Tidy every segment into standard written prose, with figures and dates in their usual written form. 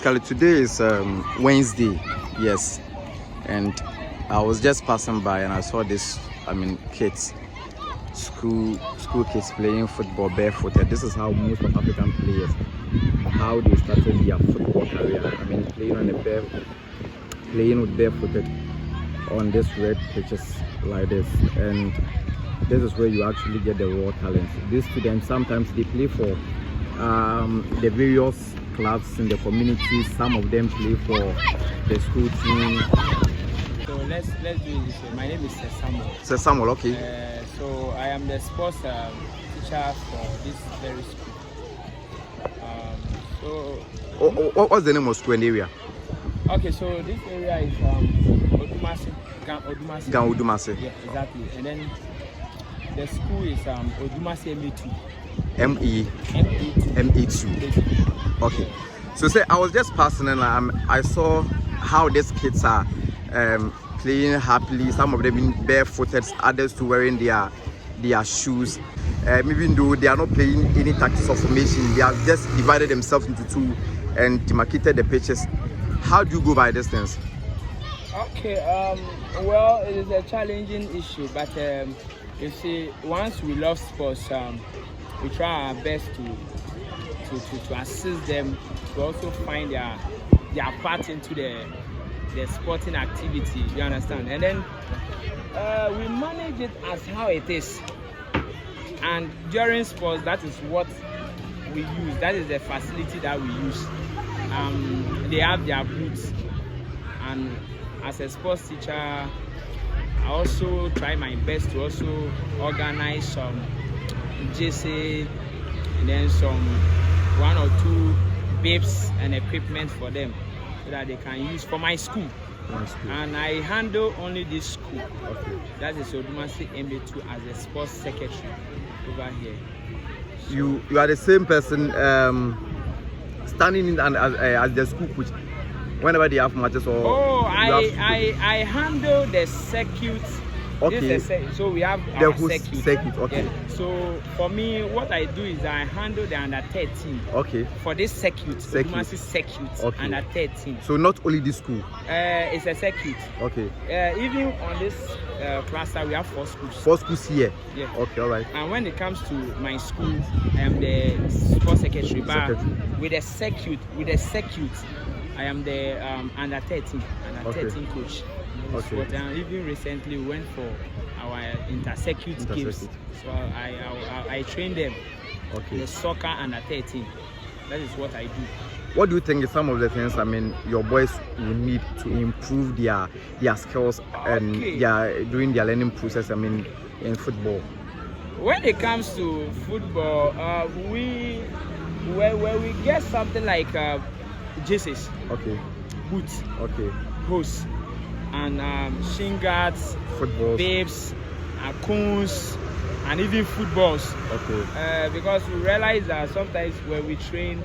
Basically, today is Wednesday, yes, and I was just passing by and I saw this. Kids, school kids playing football barefooted. This is how most of African players, how they started their football career. Playing with barefooted on this red pitches like this, and this is where you actually get the raw talent. These students sometimes they play for the various clubs in the community. Some of them play for the school team. So let's do it this way. My name is Samuel. Samuel, okay. So I am the sports teacher for this very school. What's the name of school and area? Okay, so this area is Odumase. Gan Odumase. Yeah, exactly. And then the school is Odumase ME2. ME2. Okay. So say I was just passing and I saw how these kids are playing happily. Some of them being barefooted, others to wearing their shoes. Even though they are not playing any tactics or formation, they have just divided themselves into two and demarcated the pitches. How do you go by these things? Okay. Well, it is a challenging issue, but you see, once we love sports, we try our best to assist them to also find their part into the sporting activity. You understand? And then we manage it as how it is. And during sports, that is what we use. That is the facility that we use. They have their booths, and as a sports teacher, I also try my best to also organize some JC and then some 1 or 2 babes and equipment for them so that they can use for my school. And I handle only this school. Okay. That is Odumase MA2 as a sports secretary over here. So, you are the same person standing in as the school coach whenever they have matches or I handle the circuit. Okay. So we have the our whole circuit. Okay. Yeah. So for me, what I do is I handle the under 13. Okay. For this circuit. Odumase circuit. Okay. Under 13. So not only this school. It's a circuit. Okay. Even on this cluster, we have 4 schools. 4 schools here. Yeah. Okay. All right. And when it comes to my school, I am the sports secretary. But with the circuit, I am the under 13 coach. Okay. But even recently we went for our inter-circuit games. So I train them. Okay. The soccer under 13. That is what I do. What do you think is some of the things your boys will need to improve their skills and during their learning process in football? When it comes to football, we get something like jerseys, okay, boots, okay, hose, and shin guards, footballs, babes, cones, and even footballs. Okay. Because we realize that sometimes when we train,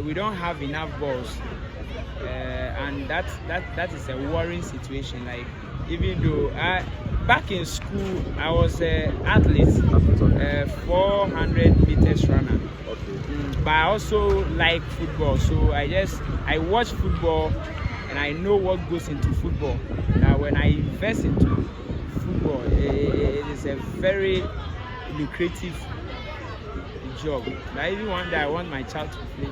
we don't have enough balls, and that is a worrying situation. Like, even though back in school I was an athlete, 400 meters runner. Okay. But I also like football, so I watch football and I know what goes into football. Now when I invest into football, it is a very lucrative job. I even one day I want my child to play.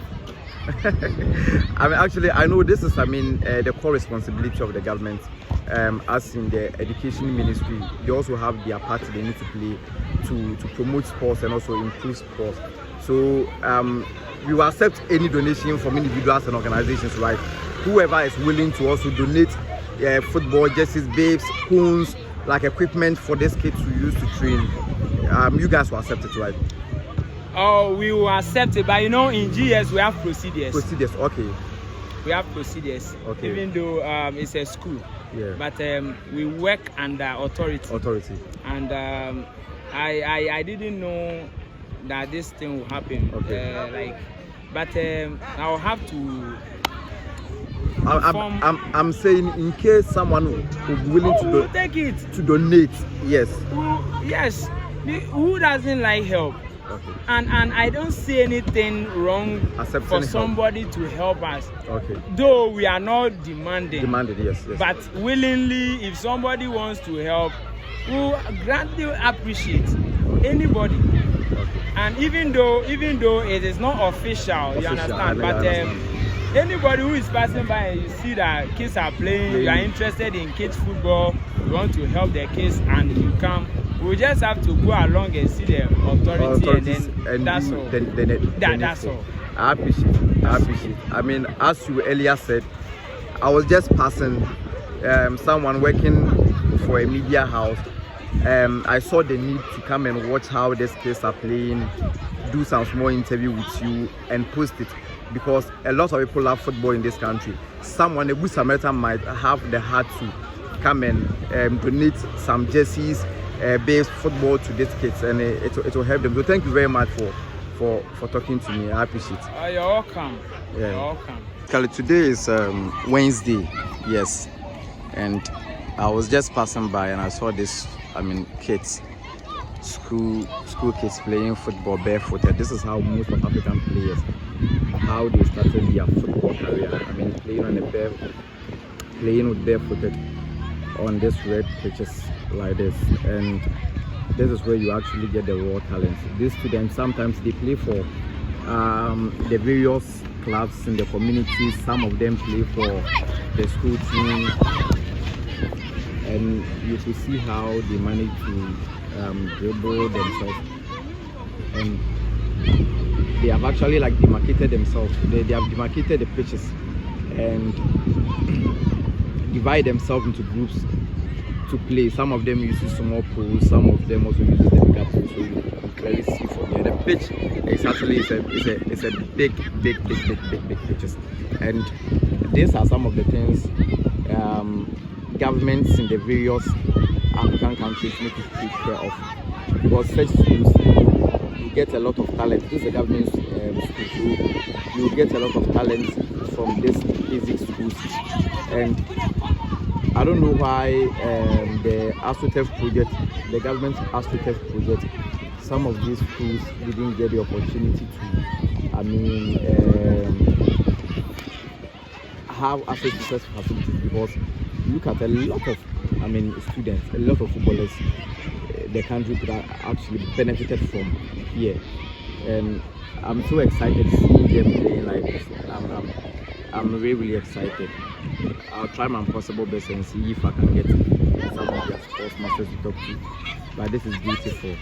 Actually, I know this is the core responsibility of the government. As in the education ministry, they also have their part they need to play to promote sports and also improve sports. So we will accept any donation from individuals and organizations, right? Whoever is willing to also donate football jerseys, babes, cones, like equipment for these kids to use to train, you guys will accept it, right? Oh, we will accept it, but in GS we have procedures. Procedures, okay. We have procedures, okay. Even though it's a school. Yeah. But we work under authority. And I didn't know that this thing will happen. Okay. But I'll have to. I'm saying in case someone will be willing take it to donate, yes. Yes. Who doesn't like help? Okay. And I don't see anything wrong Accepting for help. somebody to help us. Okay. Though we are not demanding. Demanded, yes. But willingly, if somebody wants to help, we'll gladly appreciate anybody. Okay. And even though it is not official, you understand, but anybody who is passing by and you see that kids are playing, you are interested in kids football, you want to help their kids, and you come, we just have to go along and see the authority, and that's all. That's all. I appreciate. I mean, as you earlier said, I was just passing, someone working for a media house. I saw the need to come and watch how these kids are playing, do some small interview with you and post it, because a lot of people love football in this country. Someone, a good Samaritan, might have the heart to come and donate some jerseys, based football to these kids, and it will help them. So thank you very much for talking to me. I appreciate it. You're welcome. Yeah. You're welcome. Kelly, today is Wednesday, yes, and I was just passing by and I saw this, kids, school kids playing football barefooted. This is how most of African players, how they started their football career. Playing with barefooted on this red pitches like this, and this is where you actually get the raw talent. These students, sometimes they play for the various clubs in the community. Some of them play for the school team, and you can see how they manage to dribble themselves, and they have actually demarcated themselves. They have demarcated the pitches and divide themselves into groups to play. Some of them use small poles, some of them also use the bigger poles, so you can clearly see from here. The pitch is actually it's a big pitches, and these are some of the things governments in the various African countries need to take care of, because such schools, you get a lot of talent. This is a government school, so you get a lot of talent from these basic schools. And I don't know why the AstroTurf project, the government's AstroTurf project, some of these schools didn't get the opportunity to have access to such facilities, because you look at a lot of students, a lot of footballers the country could have actually benefited from here. And I'm so excited seeing them playing like this. I'm really excited. I'll try my possible best and see if I can get some of their sports masters to talk to. But this is beautiful.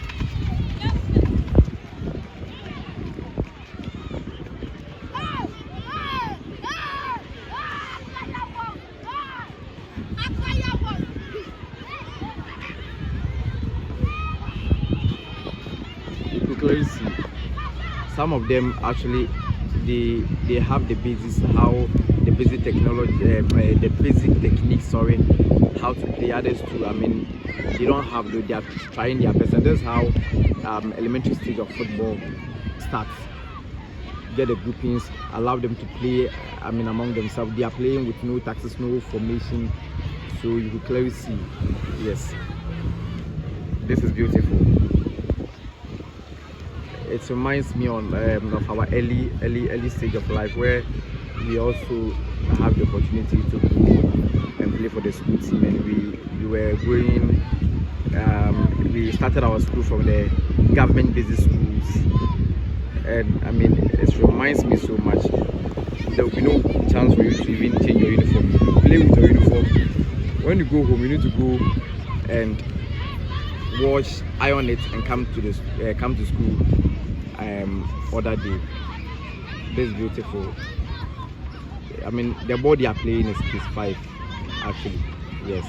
You could clearly see some of them actually they have the basis, how the basic technology, the basic techniques, how to play. Others too, they don't have, they are trying their best, and that's how elementary stage of football starts. Get the groupings, allow them to play among themselves. They are playing with no tactics, no formation, so you can clearly see, yes, this is beautiful. It reminds me of our early stage of life, where we also have the opportunity to go and play for the school team, and we were going. We started our school from the government basic schools, and it reminds me so much. There will be no chance for you to even change your uniform. You play with your uniform. When you go home, you need to go and wash, iron it, and come to school other day. This is beautiful. The ball they are playing is 5 actually, yes.